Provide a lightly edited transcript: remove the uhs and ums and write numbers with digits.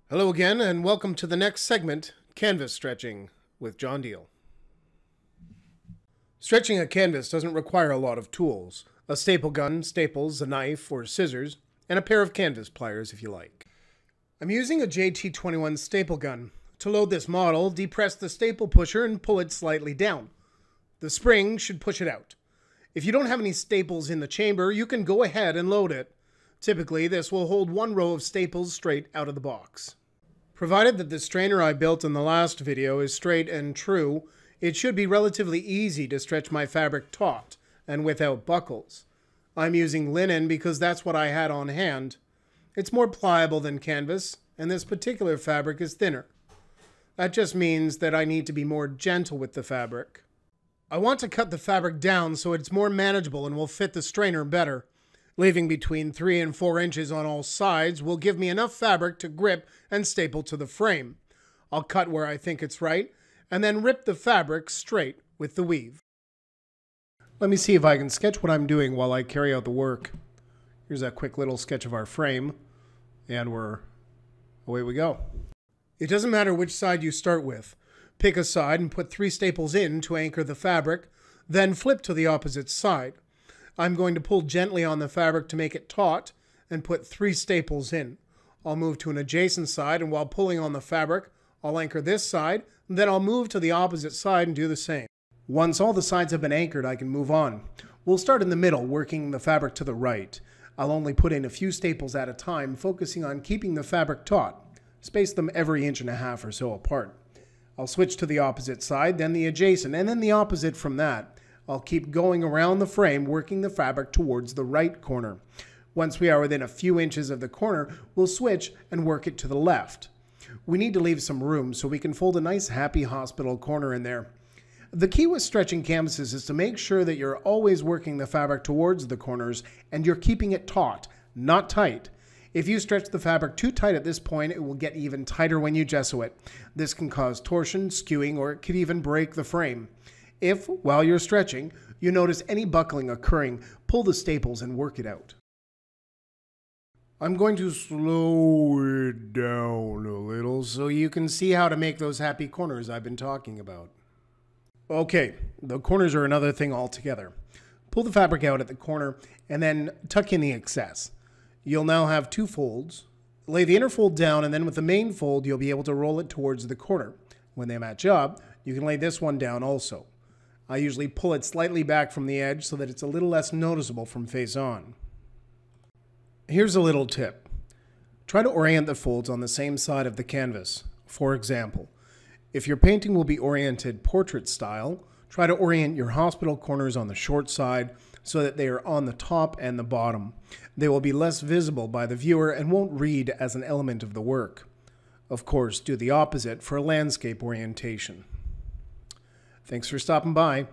Hello again, and welcome to the next segment, Canvas Stretching with John Deal. Stretching a canvas doesn't require a lot of tools. A staple gun, staples, a knife, or scissors, and a pair of canvas pliers if you like. I'm using a JT21 staple gun. To load this model, depress the staple pusher and pull it slightly down. The spring should push it out. If you don't have any staples in the chamber, you can go ahead and load it. Typically, this will hold one row of staples straight out of the box. Provided that the strainer I built in the last video is straight and true, it should be relatively easy to stretch my fabric taut and without buckles. I'm using linen because that's what I had on hand. It's more pliable than canvas, and this particular fabric is thinner. That just means that I need to be more gentle with the fabric. I want to cut the fabric down so it's more manageable and will fit the strainer better. Leaving between 3 and 4 inches on all sides will give me enough fabric to grip and staple to the frame. I'll cut where I think it's right, and then rip the fabric straight with the weave. Let me see if I can sketch what I'm doing while I carry out the work. Here's a quick little sketch of our frame, and away we go. It doesn't matter which side you start with. Pick a side and put 3 staples in to anchor the fabric, then flip to the opposite side. I'm going to pull gently on the fabric to make it taut and put 3 staples in. I'll move to an adjacent side, and while pulling on the fabric, I'll anchor this side, then I'll move to the opposite side and do the same. Once all the sides have been anchored, I can move on. We'll start in the middle, working the fabric to the right. I'll only put in a few staples at a time, focusing on keeping the fabric taut. Space them every 1.5 inches or so apart. I'll switch to the opposite side, then the adjacent, and then the opposite from that. I'll keep going around the frame, working the fabric towards the right corner. Once we are within a few inches of the corner, we'll switch and work it to the left. We need to leave some room so we can fold a nice happy hospital corner in there. The key with stretching canvases is to make sure that you're always working the fabric towards the corners and you're keeping it taut, not tight. If you stretch the fabric too tight at this point, it will get even tighter when you gesso it. This can cause torsion, skewing, or it could even break the frame. If, while you're stretching, you notice any buckling occurring, pull the staples and work it out. I'm going to slow it down a little so you can see how to make those happy corners I've been talking about. Okay, the corners are another thing altogether. Pull the fabric out at the corner and then tuck in the excess. You'll now have 2 folds. Lay the inner fold down, and then with the main fold, you'll be able to roll it towards the corner. When they match up, you can lay this one down also. I usually pull it slightly back from the edge so that it's a little less noticeable from face on. Here's a little tip. Try to orient the folds on the same side of the canvas. For example, if your painting will be oriented portrait style, try to orient your hospital corners on the short side so that they are on the top and the bottom. They will be less visible by the viewer and won't read as an element of the work. Of course, do the opposite for a landscape orientation. Thanks for stopping by.